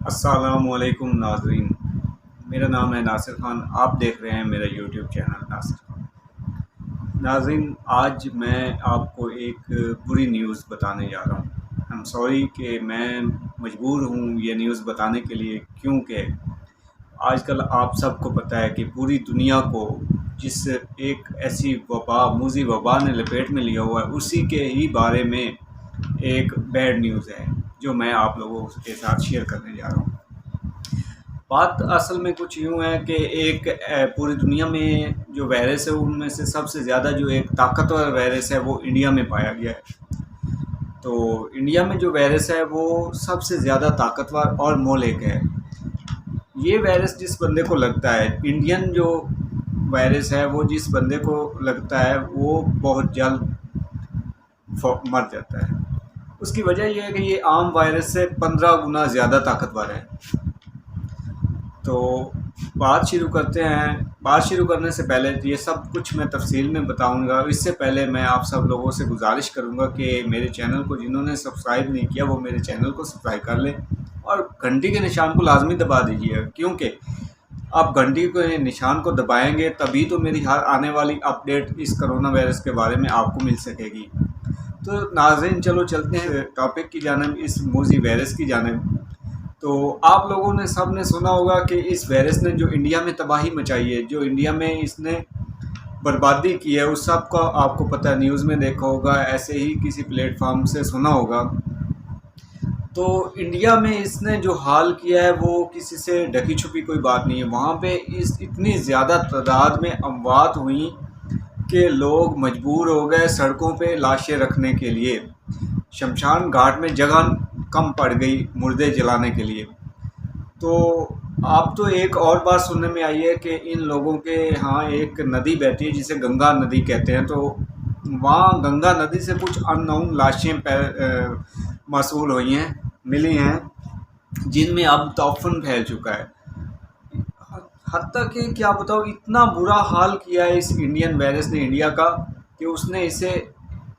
السلام علیکم ناظرین، میرا نام ہے ناصر خان۔ آپ دیکھ رہے ہیں میرا یوٹیوب چینل ناصر خان۔ ناظرین، آج میں آپ کو ایک بری نیوز بتانے جا رہا ہوں۔ سوری کہ میں مجبور ہوں یہ نیوز بتانے کے لیے، کیونکہ آج کل آپ سب کو پتہ ہے کہ پوری دنیا کو جس ایک ایسی موذی وبا نے لپیٹ میں لیا ہوا ہے، اسی کے ہی بارے میں ایک بیڈ نیوز ہے جو میں آپ لوگوں کے ساتھ شیئر کرنے جا رہا ہوں۔ بات اصل میں کچھ یوں ہے کہ ایک پوری دنیا میں جو وائرس ہے ان میں سے سب سے زیادہ جو ایک طاقتور وائرس ہے وہ انڈیا میں پایا گیا ہے۔ تو انڈیا میں جو وائرس ہے وہ سب سے زیادہ طاقتور اور مہلک ہے۔ یہ وائرس جس بندے کو لگتا ہے، انڈین جو وائرس ہے وہ جس بندے کو لگتا ہے وہ بہت جلد مر جاتا ہے۔ اس کی وجہ یہ ہے کہ یہ عام وائرس سے 15 گنا زیادہ طاقتور ہے۔ تو بات شروع کرتے ہیں۔ بات شروع کرنے سے پہلے یہ سب کچھ میں تفصیل میں بتاؤں گا۔ اس سے پہلے میں آپ سب لوگوں سے گزارش کروں گا کہ میرے چینل کو جنہوں نے سبسکرائب نہیں کیا وہ میرے چینل کو سبسکرائب کر لیں اور گھنٹی کے نشان کو لازمی دبا دیجیے، کیونکہ آپ گھنٹی کے نشان کو دبائیں گے تبھی تو میری ہر آنے والی اپڈیٹ اس کرونا وائرس کے بارے میں آپ کو مل سکے گی۔ تو ناظرین، چلو چلتے ہیں ٹاپک کی جانب، اس موذی وائرس کی جانب۔ تو آپ لوگوں نے سب نے سنا ہوگا کہ اس وائرس نے جو انڈیا میں تباہی مچائی ہے، جو انڈیا میں اس نے بربادی کی ہے، اس سب کا آپ کو پتہ ہے، نیوز میں دیکھا ہوگا، ایسے ہی کسی پلیٹ فارم سے سنا ہوگا۔ تو انڈیا میں اس نے جو حال کیا ہے وہ کسی سے ڈھکی چھپی کوئی بات نہیں ہے۔ وہاں پہ اتنی زیادہ تعداد میں اموات ہوئیں کہ لوگ مجبور ہو گئے سڑکوں پہ لاشیں رکھنے کے لیے۔ شمشان گھاٹ میں جگہ کم پڑ گئی مردے جلانے کے لیے۔ تو آپ تو ایک اور بات سننے میں آئی ہے کہ ان لوگوں کے ہاں ایک ندی بہتی ہے جسے گنگا ندی کہتے ہیں، تو وہاں گنگا ندی سے کچھ ان نون لاشیں موصول ہوئی ہیں، ملی ہیں، جن میں اب تعفن پھیل چکا ہے۔ حتیٰ کہ کیا بتاؤ، اتنا برا حال کیا ہے اس انڈین وائرس نے انڈیا کا کہ اس نے اسے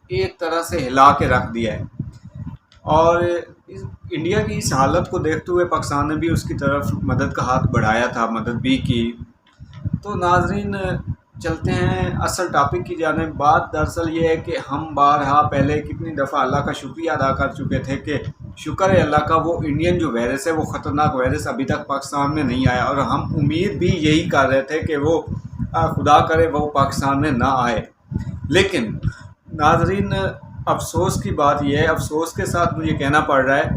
ایک طرح سے ہلا کے رکھ دیا ہے۔ اور انڈیا کی اس حالت کو دیکھتے ہوئے پاکستان نے بھی اس کی طرف مدد کا ہاتھ بڑھایا تھا، مدد بھی کی۔ تو ناظرین، چلتے ہیں اصل ٹاپک کی جانب۔ بات دراصل یہ ہے کہ ہم بارہا پہلے کتنی دفعہ اللہ کا شکریہ ادا کر چکے تھے کہ شکر ہے اللہ کا، وہ انڈین جو وائرس ہے، وہ خطرناک وائرس ابھی تک پاکستان میں نہیں آیا، اور ہم امید بھی یہی کر رہے تھے کہ وہ خدا کرے وہ پاکستان میں نہ آئے۔ لیکن ناظرین، افسوس کی بات یہ ہے، افسوس کے ساتھ مجھے کہنا پڑ رہا ہے،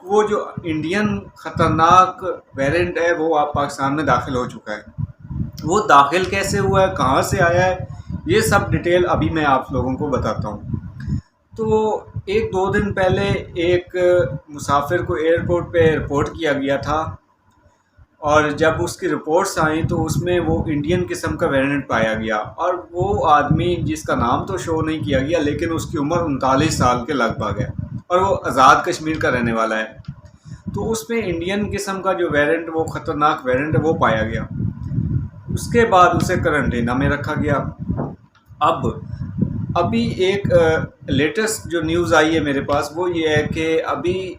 وہ جو انڈین خطرناک ویرینٹ ہے وہ آپ پاکستان میں داخل ہو چکا ہے۔ وہ داخل کیسے ہوا ہے، کہاں سے آیا ہے، یہ سب ڈیٹیل ابھی میں آپ لوگوں کو بتاتا ہوں۔ تو ایک دو دن پہلے ایک مسافر کو ایئرپورٹ پہ رپورٹ کیا گیا تھا، اور جب اس کی رپورٹس آئیں تو اس میں وہ انڈین قسم کا ویرینٹ پایا گیا، اور وہ آدمی جس کا نام تو شو نہیں کیا گیا لیکن اس کی عمر 39 سال کے لگ بھگ ہے، اور وہ آزاد کشمیر کا رہنے والا ہے۔ تو اس میں انڈین قسم کا جو ویرینٹ، وہ خطرناک ویرینٹ ہے، وہ پایا گیا۔ اس کے بعد اسے کرنٹینا میں رکھا گیا۔ ابھی ایک لیٹسٹ جو نیوز آئی ہے میرے پاس وہ یہ ہے کہ ابھی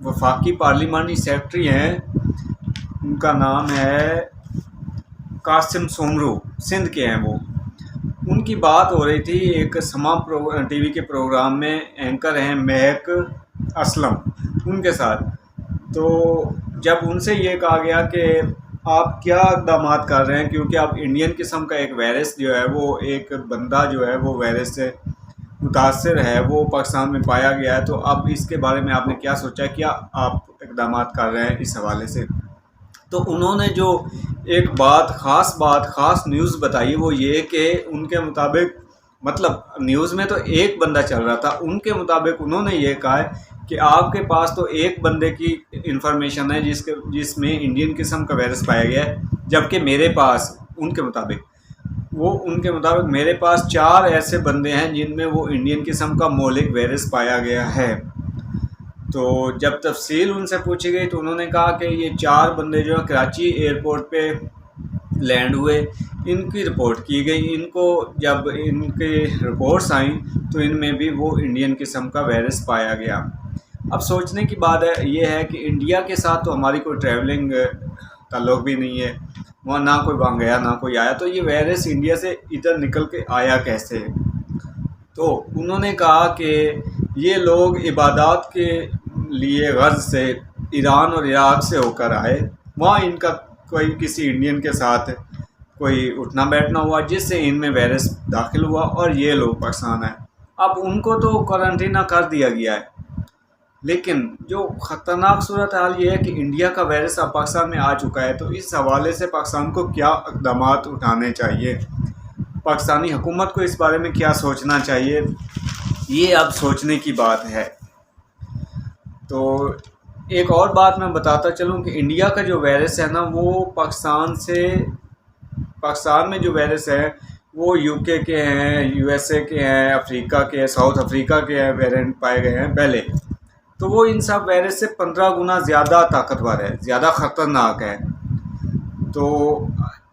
وفاقی پارلیمانی سیکرٹری ہیں، ان کا نام ہے قاسم سومرو، سندھ کے ہیں وہ۔ ان کی بات ہو رہی تھی ایک سما ٹی وی کے پروگرام میں، اینکر ہیں مہک اسلم ان کے ساتھ۔ تو جب ان سے یہ کہا گیا کہ آپ کیا اقدامات کر رہے ہیں، کیونکہ اب انڈین قسم کا ایک وائرس جو ہے، وہ ایک بندہ جو ہے وہ وائرس سے متاثر ہے، وہ پاکستان میں پایا گیا ہے، تو اب اس کے بارے میں آپ نے کیا سوچا، کیا آپ اقدامات کر رہے ہیں اس حوالے سے؟ تو انہوں نے جو ایک خاص نیوز بتائی وہ یہ کہ ان کے مطابق، مطلب نیوز میں تو ایک بندہ چل رہا تھا، ان کے مطابق انہوں نے یہ کہا ہے کہ آپ کے پاس تو ایک بندے کی انفارمیشن ہے جس میں انڈین قسم کا وائرس پایا گیا ہے، جبکہ میرے پاس ان کے مطابق میرے پاس 4 ایسے بندے ہیں جن میں وہ انڈین قسم کا مہلک وائرس پایا گیا ہے۔ تو جب تفصیل ان سے پوچھی گئی تو انہوں نے کہا کہ یہ 4 بندے جو ہیں کراچی ایئرپورٹ پہ لینڈ ہوئے، ان کی رپورٹ کی گئی، ان کو جب ان کے رپورٹس آئیں تو ان میں بھی وہ انڈین قسم کا وائرس پایا گیا۔ اب سوچنے کی بات یہ ہے کہ انڈیا کے ساتھ تو ہماری کوئی ٹریولنگ تعلق بھی نہیں ہے، وہاں نہ کوئی وہاں گیا نہ کوئی آیا، تو یہ وائرس انڈیا سے ادھر نکل کے آیا کیسے؟ تو انہوں نے کہا کہ یہ لوگ عبادات کے لیے غرض سے ایران اور عراق سے ہو کر آئے، وہاں ان کا کوئی کسی انڈین کے ساتھ کوئی اٹھنا بیٹھنا ہوا جس سے ان میں وائرس داخل ہوا اور یہ لوگ پاکستان آئے۔ اب ان کو تو کوارنٹینہ کر دیا گیا ہے، لیکن جو خطرناک صورتحال یہ ہے کہ انڈیا کا وائرس اب پاکستان میں آ چکا ہے، تو اس حوالے سے پاکستان کو کیا اقدامات اٹھانے چاہیے، پاکستانی حکومت کو اس بارے میں کیا سوچنا چاہیے، یہ اب سوچنے کی بات ہے۔ تو ایک اور بات میں بتاتا چلوں کہ انڈیا کا جو وائرس ہے نا، وہ پاکستان میں جو وائرس ہے وہ یو کے ہیں، یو ایس اے کے ہیں، افریقہ کے ہیں، ساؤتھ افریقہ کے ہیں ویرینٹ پائے گئے ہیں پہلے، تو وہ ان سب وائرس سے 15 گنا زیادہ طاقتور ہے، زیادہ خطرناک ہے۔ تو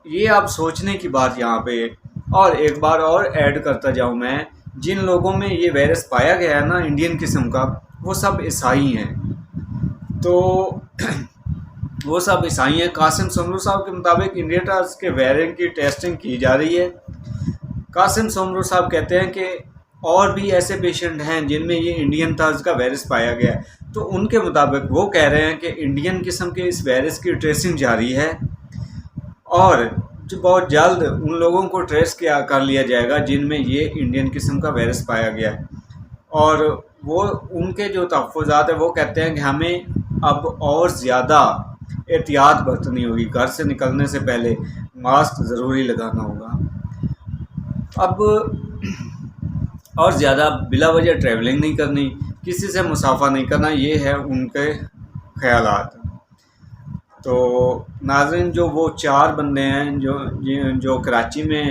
یہ اب سوچنے کی بات یہاں پہ، اور ایک بار اور ایڈ کرتا جاؤں میں، جن لوگوں میں یہ وائرس پایا گیا ہے نا انڈین قسم کا، وہ سب عیسائی ہیں۔ تو وہ سب عیسائی ہیں۔ قاسم سمرو صاحب کے مطابق انڈیا ٹرس کے ویرینٹ کی ٹیسٹنگ کی جا رہی ہے۔ قاسم سمرو صاحب کہتے ہیں کہ اور بھی ایسے پیشنٹ ہیں جن میں یہ انڈین طرز کا وائرس پایا گیا ہے، تو ان کے مطابق وہ کہہ رہے ہیں کہ انڈین قسم کے اس وائرس کی ٹریسنگ جاری ہے، اور بہت جلد ان لوگوں کو ٹریس کر لیا جائے گا جن میں یہ انڈین قسم کا وائرس پایا گیا ہے۔ اور وہ ان کے جو تحفظات ہیں وہ کہتے ہیں کہ ہمیں اب اور زیادہ احتیاط برتنی ہوگی، گھر سے نکلنے سے پہلے ماسک ضروری لگانا ہوگا، اب اور زیادہ بلا وجہ ٹریولنگ نہیں کرنی، کسی سے مسافہ نہیں کرنا، یہ ہے ان کے خیالات۔ تو ناظرین، جو وہ 4 بندے ہیں جو کراچی میں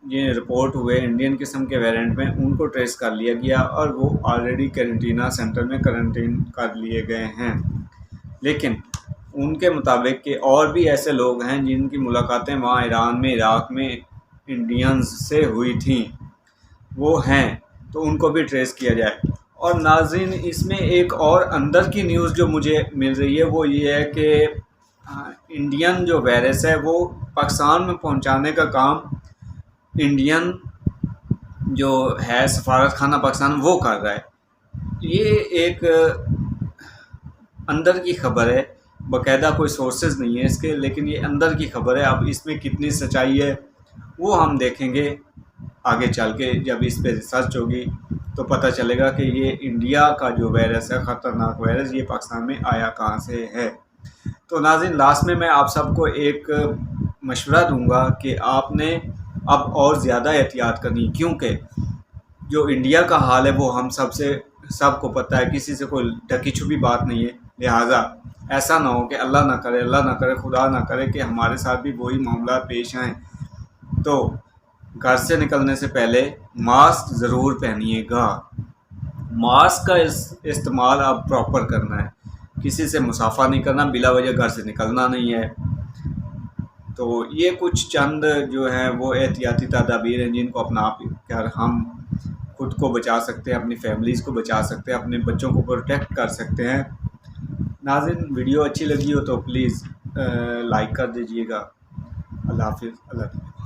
یہ رپورٹ ہوئے انڈین قسم کے ویرینٹ میں، ان کو ٹریس کر لیا گیا اور وہ آلریڈی کرنٹینہ سینٹر میں کرنٹین کر لیے گئے ہیں، لیکن ان کے مطابق کہ اور بھی ایسے لوگ ہیں جن کی ملاقاتیں وہاں ایران میں، عراق میں انڈینز سے ہوئی تھیں، وہ ہیں، تو ان کو بھی ٹریس کیا جائے۔ اور ناظرین، اس میں ایک اور اندر کی نیوز جو مجھے مل رہی ہے وہ یہ ہے کہ انڈین جو وائرس ہے وہ پاکستان میں پہنچانے کا کام انڈین جو ہے سفارت خانہ پاکستان وہ کر رہا ہے۔ یہ ایک اندر کی خبر ہے، باقاعدہ کوئی سورسز نہیں ہے اس کے، لیکن یہ اندر کی خبر ہے۔ اب اس میں کتنی سچائی ہے وہ ہم دیکھیں گے آگے چل کے، جب اس پہ ریسرچ ہوگی تو پتہ چلے گا کہ یہ انڈیا کا جو وائرس ہے، خطرناک وائرس، یہ پاکستان میں آیا کہاں سے ہے۔ تو ناظرین، لاسٹ میں آپ سب کو ایک مشورہ دوں گا کہ آپ نے اب اور زیادہ احتیاط کرنی، کیونکہ جو انڈیا کا حال ہے وہ ہم سب کو پتہ ہے، کسی سے کوئی ڈھکی چھپی بات نہیں ہے، لہٰذا ایسا نہ ہو کہ اللہ نہ کرے خدا نہ کرے کہ ہمارے ساتھ بھی وہی معاملات پیش آئیں۔ تو گھر سے نکلنے سے پہلے ماسک ضرور پہنیے گا، ماسک کا استعمال اب پراپر کرنا ہے، کسی سے مسافہ نہیں کرنا، بلا وجہ گھر سے نکلنا نہیں ہے۔ تو یہ کچھ چند جو ہیں وہ احتیاطی تدابیر ہیں جن کو اپنا کر ہم خود کو بچا سکتے ہیں، اپنی فیملیز کو بچا سکتے ہیں، اپنے بچوں کو پروٹیکٹ کر سکتے ہیں۔ ناظرین، ویڈیو اچھی لگی ہو تو پلیز لائک کر دیجیے گا۔ اللہ حافظ، اللہ حافظ۔